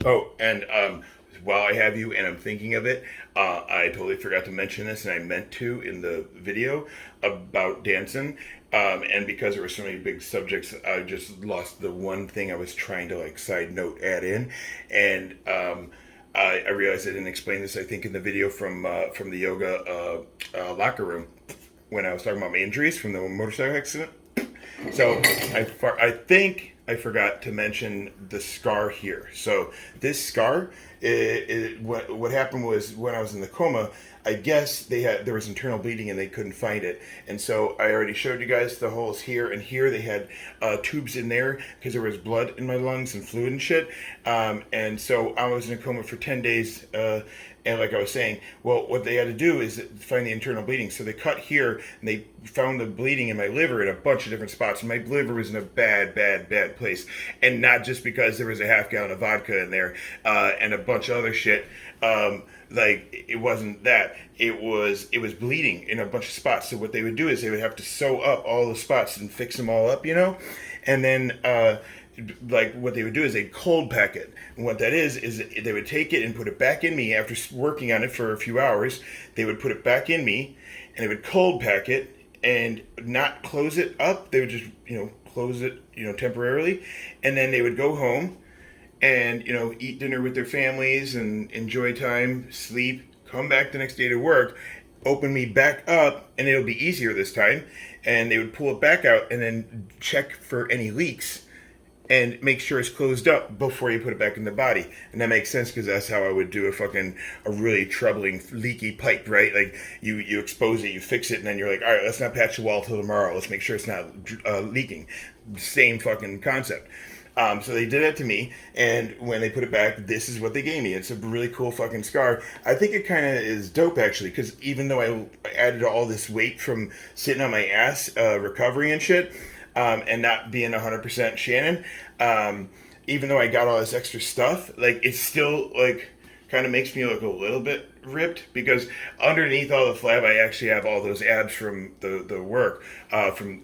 Oh, and while I have you and I'm thinking of it, I totally forgot to mention this, and I meant to in the video about dancing. And because there were so many big subjects, I just lost the one thing I was trying to like side note add in, and I realized I didn't explain this. I think in the video from the yoga locker room when I was talking about my injuries from the motorcycle accident. So I think I forgot to mention the scar here. So this scar, what happened was when I was in the coma, I guess there was internal bleeding and they couldn't find it. And so I already showed you guys the holes here and here. They had tubes in there because there was blood in my lungs and fluid and shit. And so I was in a coma for 10 days. And like I was saying, well, what they had to do is find the internal bleeding. So they cut here, and they found the bleeding in my liver in a bunch of different spots. And my liver was in a bad, bad, bad place. And not just because there was a half gallon of vodka in there and a bunch of other shit. Like, it wasn't that. It was bleeding in a bunch of spots. So what they would do is they would have to sew up all the spots and fix them all up, you know? And then like what they would do is they'd cold pack it. And what that is they would take it and put it back in me after working on it for a few hours. They would put it back in me and they would cold pack it and not close it up. They would just, close it, temporarily. And then they would go home and, eat dinner with their families and enjoy time, sleep, come back the next day to work, open me back up, and it'll be easier this time. And they would pull it back out and then check for any leaks and make sure it's closed up before you put it back in the body. And that makes sense because that's how I would do a really troubling leaky pipe, right? Like you expose it, you fix it, and then you're like, all right, let's not patch the wall till tomorrow. Let's make sure it's not leaking. Same fucking concept. So they did that to me, and when they put it back, this is what they gave me. It's a really cool fucking scar. I think it kind of is dope, actually, because even though I added all this weight from sitting on my ass, recovery and shit, and not being 100% Shannon, even though I got all this extra stuff, like, it still, like, kind of makes me look a little bit ripped, because underneath all the flab, I actually have all those abs from the work, from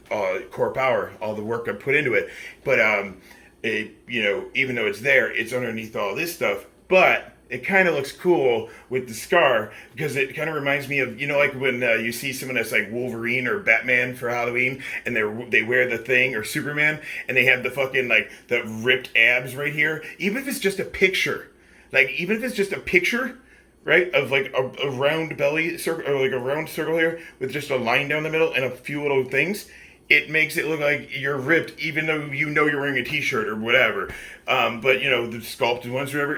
Core Power, all the work I put into it. But, even though it's there, it's underneath all this stuff. But it kind of looks cool with the scar because it kind of reminds me of, like when you see someone that's like Wolverine or Batman for Halloween and they wear the thing, or Superman, and they have the fucking like the ripped abs right here. Even if it's just a picture, right, of like a round belly circle, or like a round circle here with just a line down the middle and a few little things, it makes it look like you're ripped, even though you're wearing a t-shirt or whatever. But the sculpted ones, or whatever,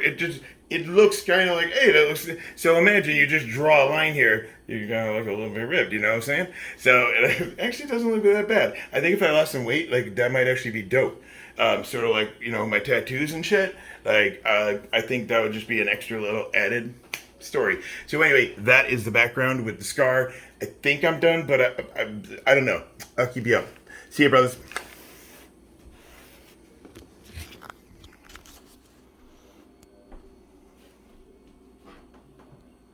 it looks kind of like, hey, that looks. So imagine you just draw a line here, you're gonna look a little bit ripped. You know what I'm saying? So it actually doesn't look that bad. I think if I lost some weight, like that might actually be dope. Sort of like my tattoos and shit. Like I think that would just be an extra little added story. So anyway, that is the background with the scar. I think I'm done, but I don't know. I'll keep you up. See you, brothers.